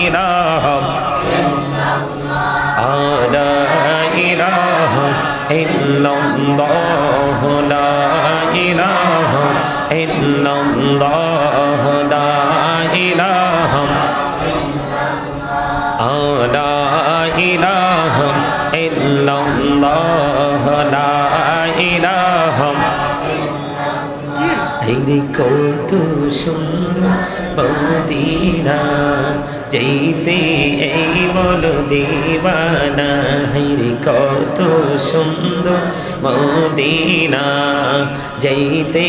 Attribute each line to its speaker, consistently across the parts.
Speaker 1: ইলাহা লা ইলাহা ইল্লাল্লাহ লা ইলাহা ইল্লাল্লাহ লা ইলাহা লা ইলাহা ইল্লাল্লাহ লা ইলাহা। রে কত সুন্দর মদিনা, যেতে এই বল দিবানা। রে কত সুন্দর মদিনা, যেতে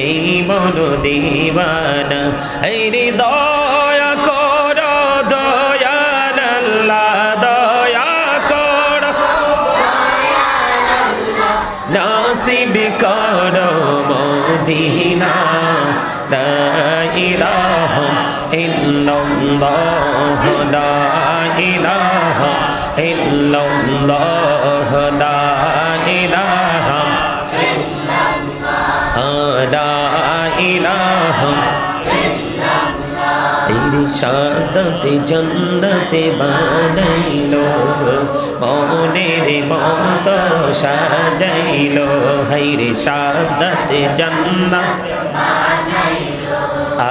Speaker 1: এই বল দিবানা। রে দয়া কর দয়াল আল্লাহ, দয়া কর নাসিব কর মদিনা। লা ইলাহা ইল্লাল্লাহ লা ইলাহা ইল্লাল্লাহ লা ইলাহা লা ইলাহা। ইরশাদতে জান্নাতে বানাইলো, মনের মত সাজাইলো। হাইরে শাহাদাতে জান্নাত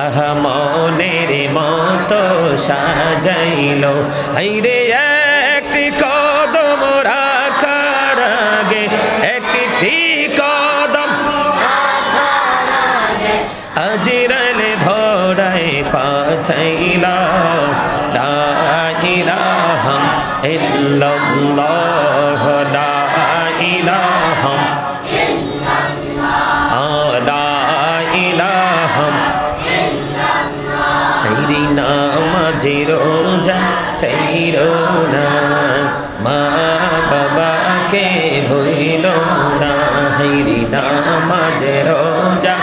Speaker 1: আহা মনের মত সাজাইলো। হাইরে একটি কদম রাখার আগে, একটি কদম আজরাইল ধরায় পাঠাইলা। লা ইলাহা ইল্লাল্লাহ লা ইলাহা লা ইলাহা। তেরি নামাজে রোজা ছাইরো না, মা বাবাকে ভুইলো না। তেরি নামাজে রোজা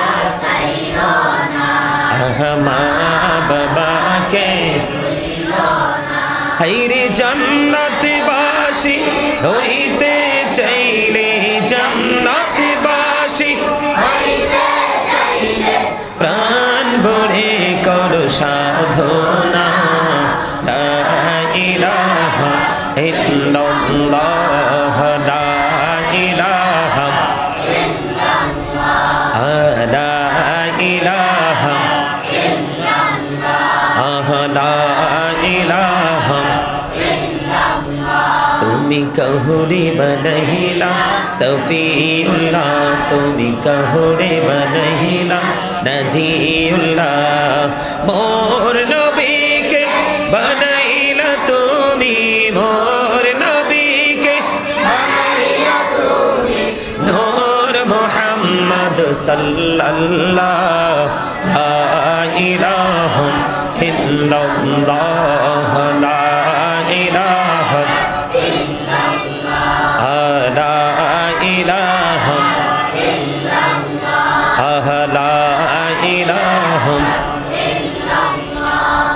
Speaker 1: মা বাবাকে হাইরে জান্নাতবাসী হইতে চাইলে, জান্নাতবাসী প্রাণ ভরে কর সাধনা। লা ইলাহা ইল্লাল্লাহ লা ইলাহা লা ইলাহা লা ইলাহা। তুমি কহুরে বনাইলা সফিউল্লাহ, তুমি কহুরে বনাইলা নাজিউল্লাহ। মোর নবীকে বনাইলা তুমি, মোর নবীকে বনাইলা তুমি। নূর মুহাম্মদ সাল্লাল্লাহ লা ইলাহা ইল্লাল্লাহ লা ইলাহা লা ইলাহা লা ইলাহা।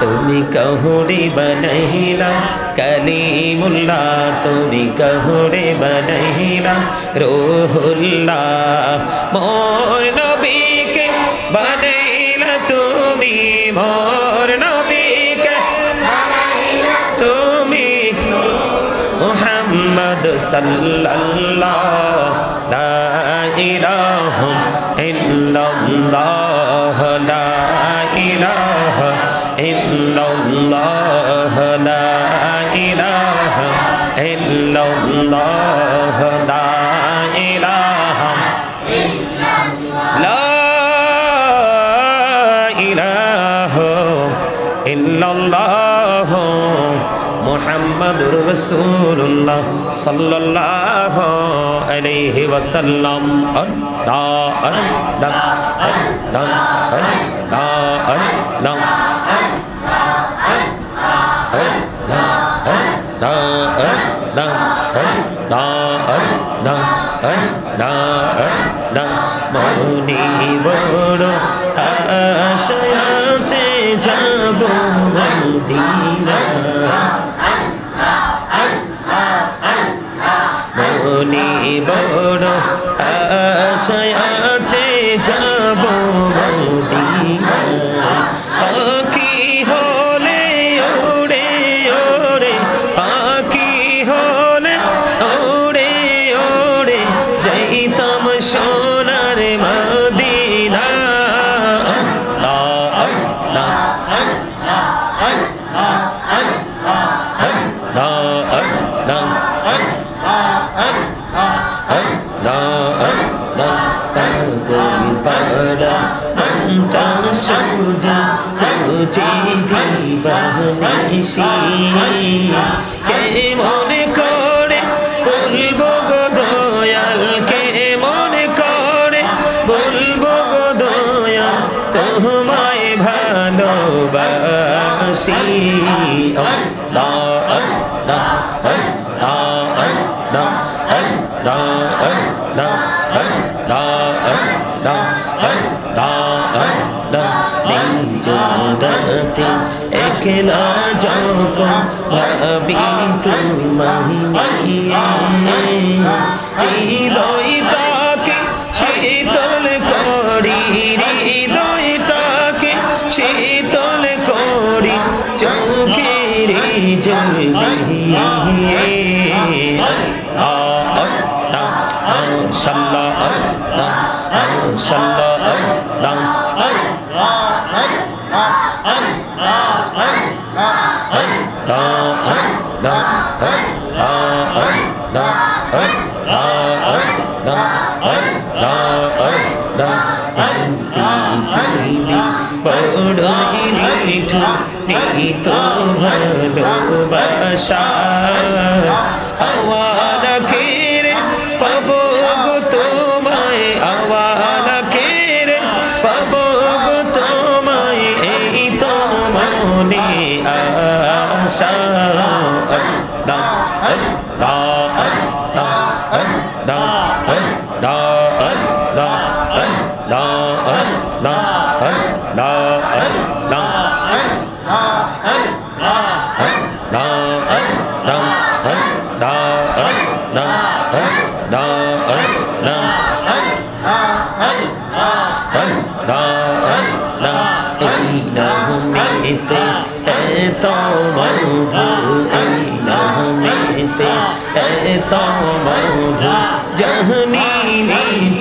Speaker 1: তুমি কহুরে বনাইলা কলিমুল্লাহ, তুমি কহুরে বনাইলা রূহুল্লাহ। মোর নবীকে বনাইলা তুমি, মোর নবীকে বনাইলা তুমি। মুহাম্মদ সাল্লাল্লাহ লা ইলাহা ইল্লাল্লাহ লা ইলাহা ইল্লাল্লাহ লা ইলাহা ইল্লাল্লাহ লা ইলাহা লা ইলাহা ইল্লাল্লাহ মুহাম্মাদুর রাসূলুল্লাহ সাল্লাল্লাহু আলাইহি ওয়াসাল্লাম। আল্লাহ আল্লাহ আল্লাহ আল্লাহ আল্লাহ মনে বড় আশায় আছে যাব মদিনা। মনে বড় আশায় আছে যাব মদিনা। কি হলে উড়ে শুধু খুঁজে দিবানিশি কেমন করে বলবো গো দয়াল কেমন করে বলবো গো দয়াল তোমায় ভালোবাসি আল্লাহ আল্লাহ আল্লাহ আল্লাহ আল্লাহ আল্লাহ আল্লাহ জোড়াতে একলা যখন ভাবি তোমায় নিয়ে হৃদয়টাকে শীতল করি হৃদয়টাকে শীতল করি চোখের জল দিয়ে সাল্লাহ সাল্লাহ তো ভালোবাসা আওয়াজ খেরে পাবো গো তোমায় আওয়াজ খেরে পাবো গো তোমায় এই তো মনে আশা আল্লাহ আল্লাহ আল্লাহ আল্লাহ আল্লাহ আল্লাহ আল্লাহ এত মধু এই নামেতে এত মধু জানি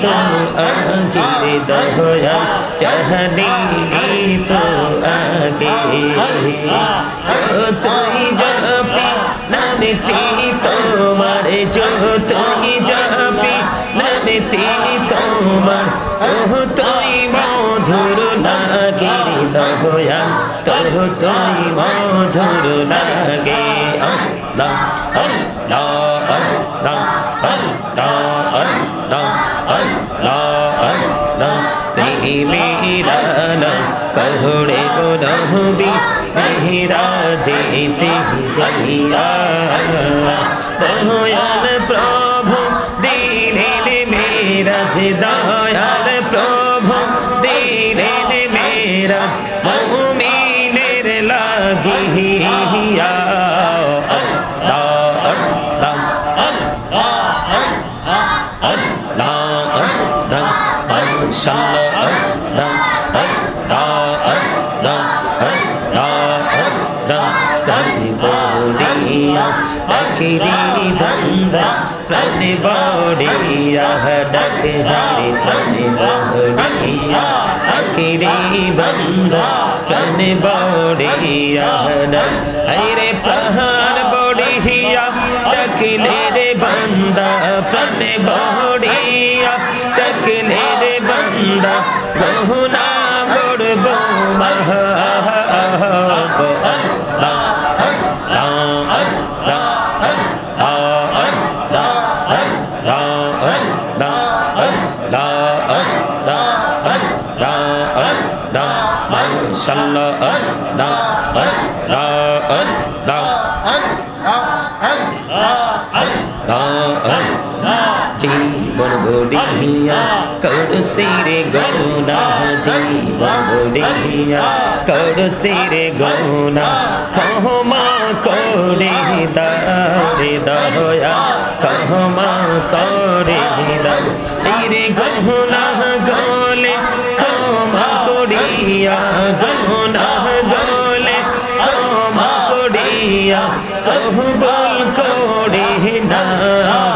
Speaker 1: তো আগে দয়া জানি তো আগে যতই যাবি নামটি তোমার যতই যাবি নামটি তোমার তুই মধুর লাগে দয়া তুই মধুর লাগে আল্লাহ আল্লাহ আল্লাহ আল্লাহ আল্লাহ আল্লাহ আল্লাহ প্রেমেরা कहड़े गो नबी मेरा जेते जाइया दयाल प्रभु दीनेन मेराज दयाल प्रभु दीनेन मेराज मुमिनेर লাগিয়া अल्लाह अल्लाह अल्लाह अल्लाह अल्लाह माशाअल्लाह अल्लाह डाकरी बंदा प्राण बड़िया डाक हरे प्राण बड़िया डाकरी बंदा प्राण बड़िया हरे प्राण बड़िया डाकले रे बंदा प्राण बड़िया डाकले रे बंदा गहुना गड़बो महा जीवन बुढ़िया कर सिरे गौना जीवन बुढ़िया कर सिरे गौना कहमा करे दारे दया कहमा करे रे गौना गले क्षमा करिया गौना गले क्षमा करिया कहबल करे ना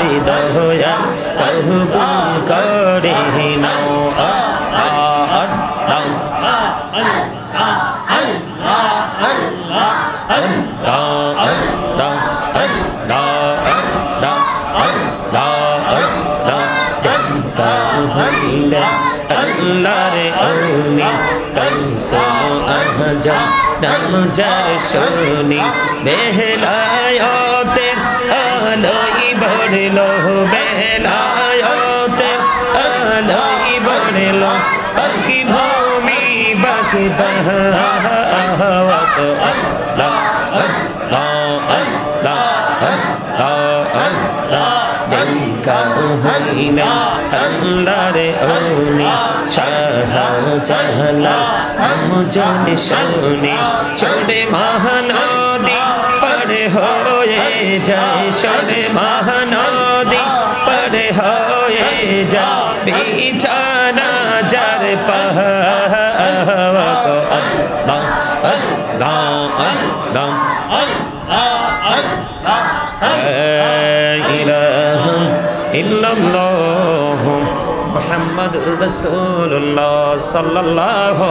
Speaker 1: रे दया कहबल करे ना Allah Allah Allah Allah Allah Allah দেখা হইলে আল্লাহর আউলি কৌসুম আজম নাম যার শুনি বেলায়েতের আলোয় ভরলো বেলায়েতের আলোয় ভরলো বাকি ভূমি বাকি দাওয়াত আল্লাহ আল্লাহ আল্লাহ আল্লাহ আল্লাহ দেখা হইলে আল্লাহর আউলি শাহজালাল আমজাদ শুনি চলে মহানদী পার হয়ে যায় চলে মহানদী পার হয়ে যায় বিছানা যার পাহাড় আল্লাহ আল্লাহ আল্লাহ ইল্লাল্লাহ মুহাম্মাদুর রাসূলুল্লাহ সাল্লাল্লাহু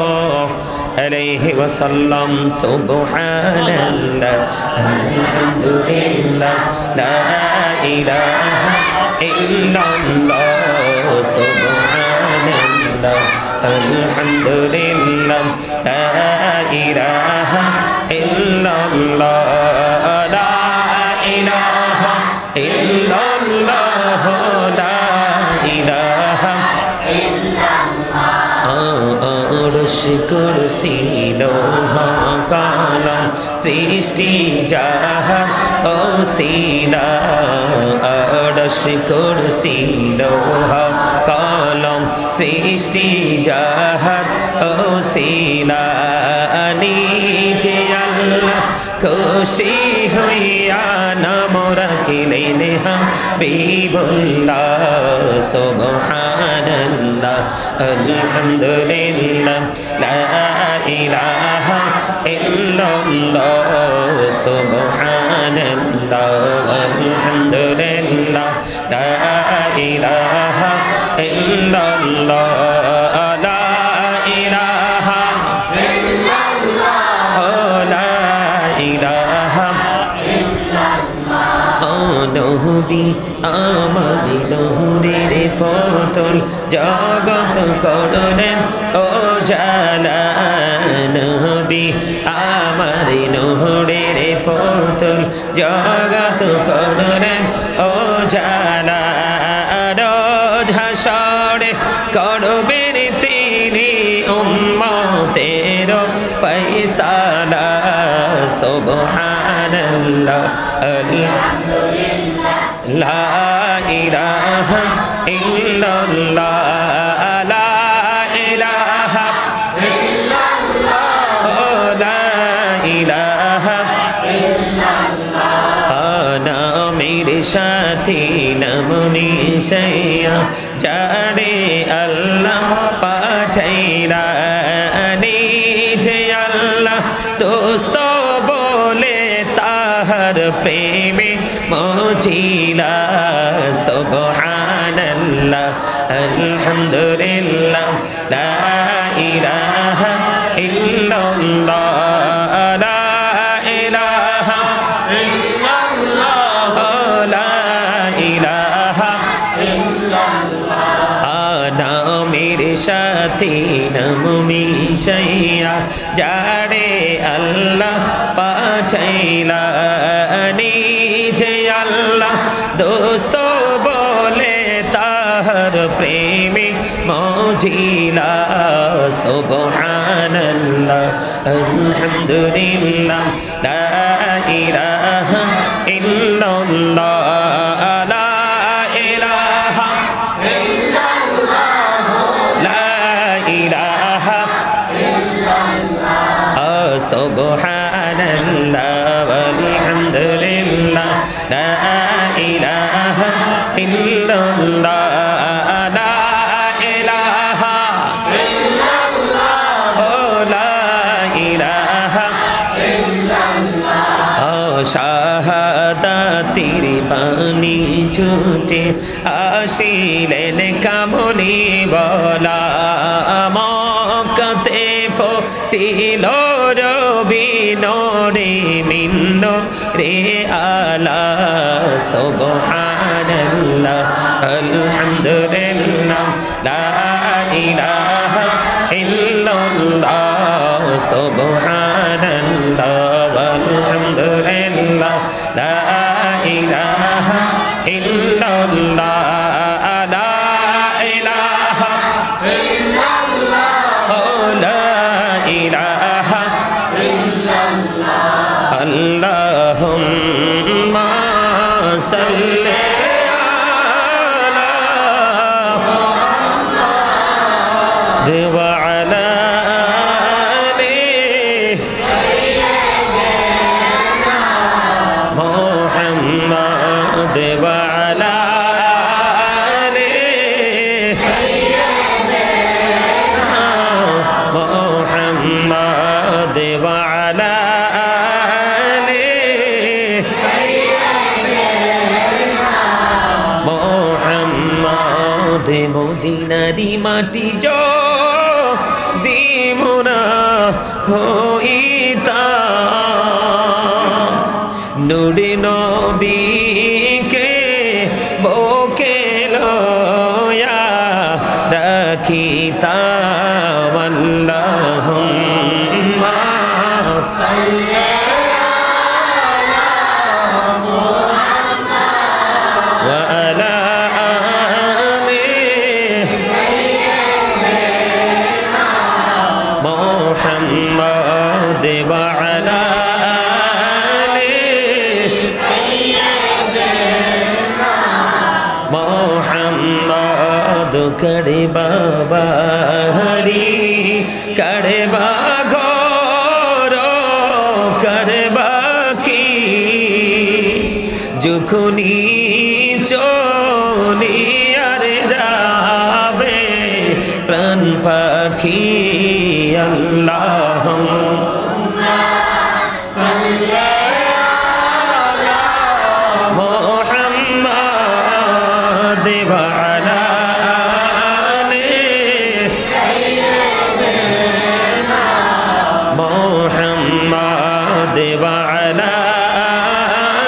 Speaker 1: আলাইহি ওয়াসাল্লাম সুবহানাল্লাহ আলহামদুলিল্লাহ লা ইলাহা ইল্লাল্লাহ সুবহানাল্লাহ আলহামদুলিল্লাহ লা ইলাহা ইল্লাল্লাহ লা ইলাহা ইল্লাল্লাহ লা ইলাহা আরশ কুরসি লৌহ কলম সৃষ্টি যাহার ওসিলা আরশ কুরসি লৌহ কলম সৃষ্টি যাহার ওসিলা নিজে আল্লাহ খুশি হইয়া নাম রাখিলেন হাবিবুল্লাহ সুবহানাল্লাহ আলহামদুলিল্লাহ লা ইলাহা ইল্লাল্লাহ সুবহানাল্লাহ আলহামদুলিল্লাহ লা ইলাহা ইল্লাল্লাহ লা ইলাহা ইল্লাল্লাহ লা ইলাহা নবী আমারি নূরের ফতল জগত করলেন ও জালা নবী আমারি নূরের ফতল জগত করলেন ও জালা রোজ হাসরে করবেন তিনি উম্মতের ফয়সালা সুবহানাল্লাহ আলহামদুলিল্লাহ লা ইলাহা ইল্লাল্লাহ লা ইলাহা ইল্লাল্লাহ লা ইলাহা ইল্লাল্লাহ নামের সাথে নামনি সাইয়া যারে আল্লাহ পাঠাইলা নিজে আল্লাহ দোস্ত বলে তাহার প্রেমে মজিলা সুবহানাল্লাহ আলহামদুলিল্লাহ লা ইলাহা ইল্লাল্লাহ লা ইলাহা ইল্লাল্লাহ লা ইলাহা ইল্লাল্লাহ নামের সাথে নাম মিশাইয়া যারে আল্লাহ পাঠাইলা নিজে আল্লাহ দোস্ত বলে তাহার প্রেমে মজিলা সুবহানাল্লাহ আলহামদুলিল্লাহ লা ইলাহা ইল্লাল্লাহ লা ইলাহা ইল্লাল্লাহ লা ইলাহা ইল্লাল্লাহ সুবহানাল্লাহ আলহামদুলিল্লাহ লা ইলাহা ইল্লাল্লাহ লা ইলাহা ইল্লাল্লাহ লা ইলাহা ইল্লাল্লাহ শাহাদাতের বাণী ছুটে আসিলেন কামলি বলা মক্কাতে ফুটিল রবি নূরে তিন্ন রে আলা সুবহানাল্লাহ আলহামদুলিল্লাহ লা ইলাহা ইল্লাল্লাহ সুবহানাল্লাহ আলহামদুলিল্লাহ লা ইলাহা ইল্লাল্লাহ লা ইলাহা ইল্লাল্লাহ লা ইলাহা ইল্লাল্লাহ আল্লাহুম্মা সাল্লি وعلى آله محمد وعلى آله محمد وعلى آله محمد মদিনারি মাটি দিমুনা হইতাম নুরে নবীকে বুকে লয়া রাখিতাম আল্লাহুম্মা সাল্লি আলা মুহাম্মাদ ওয়া আলা محمد وعلى آله سيدنا محمد करे बाबारी करे बाघर करे बाकी যখনি চলিয়ারে যাবে প্রাণ পাখি আল্লাহুম্মা সাল্লি আলা মুহাম্মাদ ওয়া আলা আলিহি সাইয়্যিদিনা মুহাম্মাদ ওয়া আলা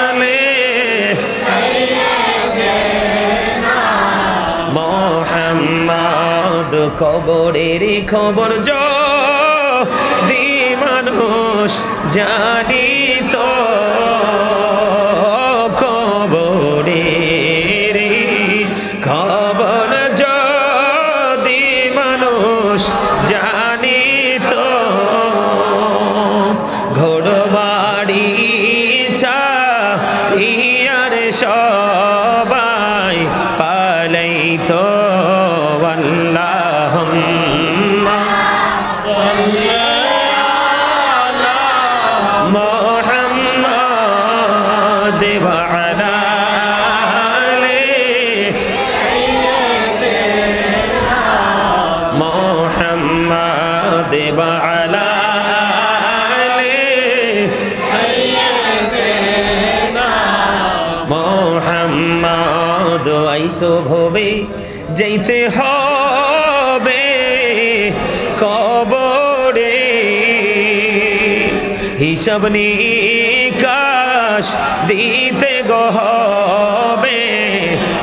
Speaker 1: আলিহি সাইয়্যিদিনা মুহাম্মাদ কবরের খবর মানুষ জানিত কবরের খবর যদি মানুষ জানিত ঘোড়বাড়ি চাহিয়ার সবাই পালাইত আল্লাহুম্মা সাল্লি محمد وعلى آله سيدنا محمد وعلى آله سيدنا محمد আইসো ভবে যাইতে হবে কবরে হিসাব নিকাশ দিতে গহবে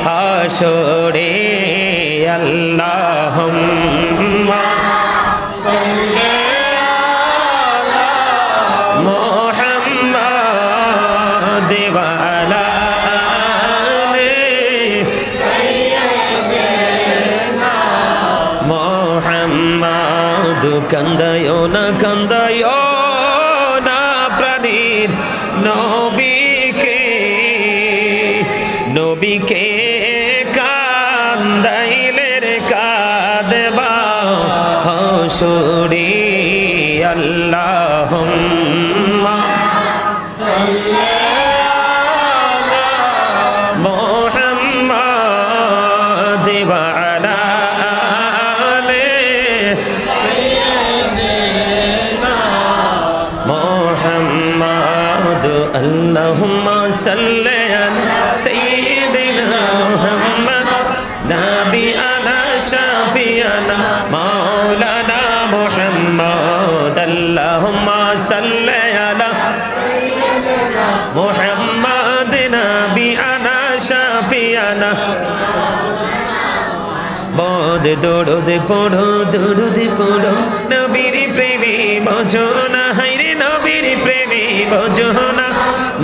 Speaker 1: হাসরে আল্লাহুম্মা সাল্লি আলা মুহাম্মাদ ওয়া আলা আলিহি সাইয়্যিদিনা মুহাম্মাদ কান্দায়ো না কান্দায়ো নবীকে কান্দাইলে রে কাঁদবা হাসরে আল্লাহুম্মা সাল্লি আলা মুহাম্মাদ ওয়া আলা আলিহি সাইয়্যিদিনা মুহাম্মাদ আল্লাহুম্মা সাল্লি আলা সাইয়্যিদিনা মুহাম্মাদ নাবি আলা শাফিয়ানা মাওলানা মুহাম্মাদ আল্লাহুম্মা সাল্লি আলা দরুদ পড়ো নবীর প্রেমে ভজনা হায়রে নবীর প্রেমে ভজনা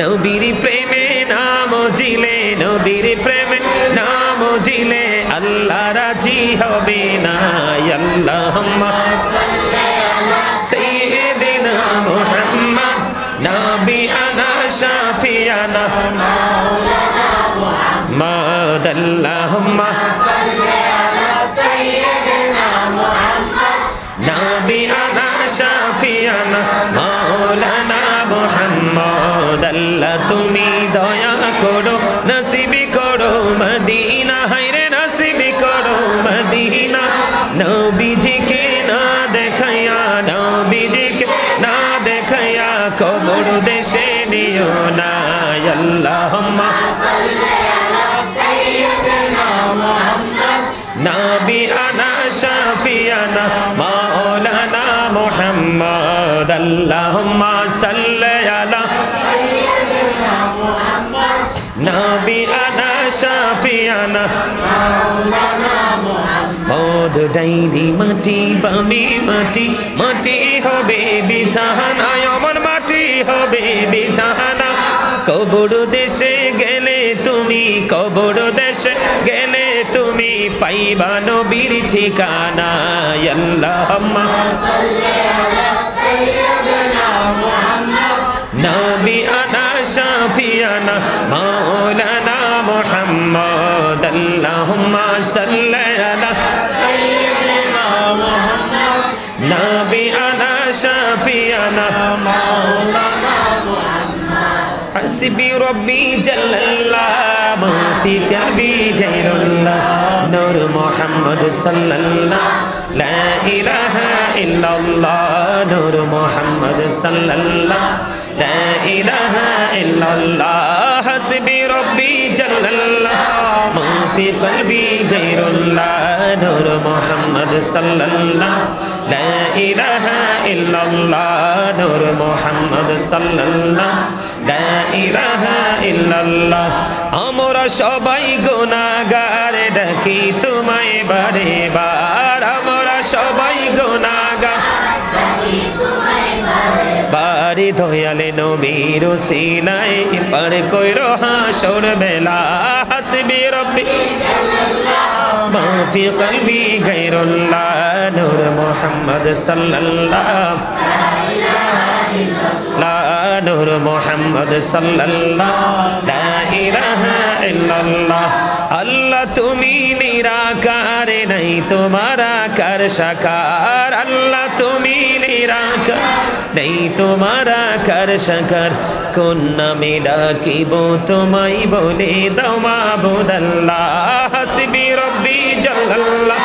Speaker 1: নবীর প্রেমে নাম জিলে নবীর প্রেমে নাম জিলে আল্লাহ রাজি হবে না আল্লাহুম্মা সাল্লি আলা সাইয়্যিদিনা মুহাম্মদ নাবিয়ানা শাফিয়ানা মাওলানা মুহাম্মদ আল্লাহুম্মা সাল্লি আলা সাইয়্যিদিনা মুহাম্মদ নাবিয়ানা শাফিয়ানা মাওলানা মুহাম্মদ আল্লাহ তুমি দয়া করো নসিব করো মদিনা হায়রে নসিব করো মদিনা নবীজিকে না দেখায়া নবীজিকে না দেখায়া কবর দেশে নিও না আল্লাহুম্মা সাল্লি আলা সাইয়্যিদিনা মুহাম্মদ নাবিয়ানা শাফিয়ানা মাওলানা মুহাম্মদ আল্লাহুম্মা সাল্লি আলা সাইয়্যিদিনা মুহাম্মদ নাবিয়ানা শাফিয়ানা মাওলানা মুহাম্মদ ডাইনি মাটি বামে মাটি মাটি হবে বিছানা আমার মাটি হবে বিছানা কবর দেশে গেলে তুমি কবর দেশে গেলে তুমি পাইবা নবীর ঠিকানা আল্লাহুম্মা সাল্লি আলা সাইয়্যিদিনা মুহাম্মদ নাবিয়ানা শাফিয়ানা মাওলানা মুহাম্মদ আল্লাহুম্মা সাল্লি আলা সাইয়্যিদিনা মুহাম্মদ নাবিয়ানা শাফিয়ানা মাওলানা حسبي ربي جل الله ما في قلبي غير الله نور محمد صلى الله لا إله إلا الله نور محمد صلى الله لا إله إلا الله حسبي ربي جل الله ما في قلبي غير الله نور محمد صلى الله لا إله إلا الله نور محمد صلى الله لا إله إلا الله আমরা সবাই গুনাহগার ডাকি তোমায় বারে বার আমরা সবাই গুনাহগার ডাকি তোমায় বারে বারে দয়ালে নবীর ওসিলায় পার কইরো হাসর বেলা হাসবি রব্বি জাল্লাল্লাহ মা ফি কলবি গায়রুল্লাহ নূর মুহাম্মদ সাল্লাল্লাহ লা ইলাহা ইল্লাল্লাহ নূর মুহাম্মদ সাল্লাল্লাহ লা ইলাহা ইল্লাল্লাহ আল্লাহ তুমি নিরাকার নাই তোমার আকার সাকার আল্লাহ তুমি নিরাকার নাই তোমার আকার সাকার কোন নামে ডাকিব তোমায় বলে দাও মাবুদ আল্লাহ হাসবি রব্বি জাল্লাল্লাহ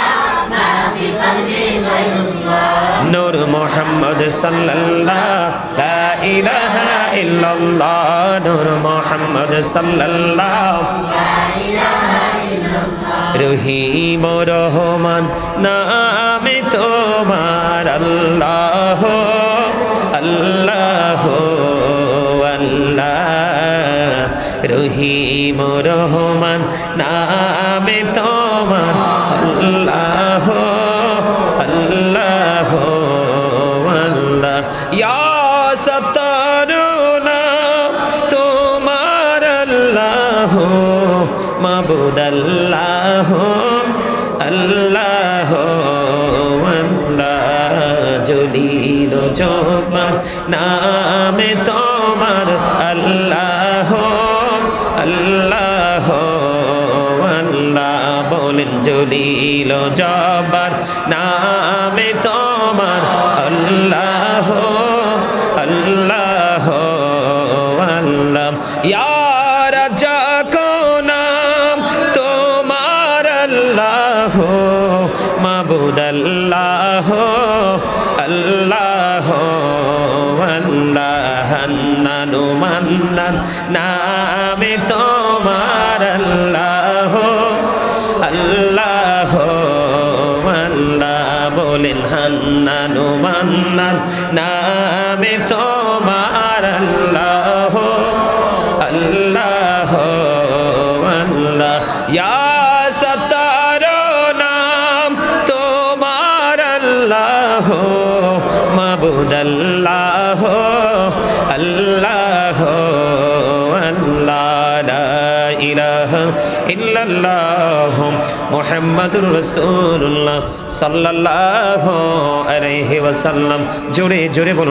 Speaker 1: মা ফি কলবি গায়রুল্লাহ নূর মুহাম্মদ সাল্লাল্লাহ লা ইলাহা ইল্লাল্লাহ নূর মুহাম্মদ সাল্লাল্লাহ লা ইলাহা ইল্লাল্লাহ রহিম রহমান নামে তোমার আল্লাহ আল্লাহ আল্লাহ রহিম রহমান নামে তোমার আল্লাহ আল্লাহ আল্লাহ ইয়া সত্তারু নাম তোমার আল্লাহ মাবুদ আল্লাহ আল্লাহ আল্লাহ জলিল জব্বার নামে তোমার আল্লাহ আল্লাহ আল্লাহ বলেন জলিল জব্বার নামে তোমার আল্লাহ আল্লাহ আল্লাহ ইয়া রাজা কো নাম তোমার আল্লাহ মাবুদ আল্লাহ আল্লাহ আল্লাহ হান্নানু মান্নান নামে তোমার আল্লাহ আল্লাহ আল্লাহ বলেন হান্নানু মান্নান নামে তোমার আল্লাহ আল্লাহ আল্লাহ ইয়া সত্তার নাম মাবুদ আল্লাহ আল্লাহ আল্লাহ লা ইলাহা ইল্লাল্লাহ মুহাম্মাদুর রাসূলুল্লাহ সাল্লাল্লাহু আলাইহি ওয়াসাল্লাম। জোরে জোরে বলুন।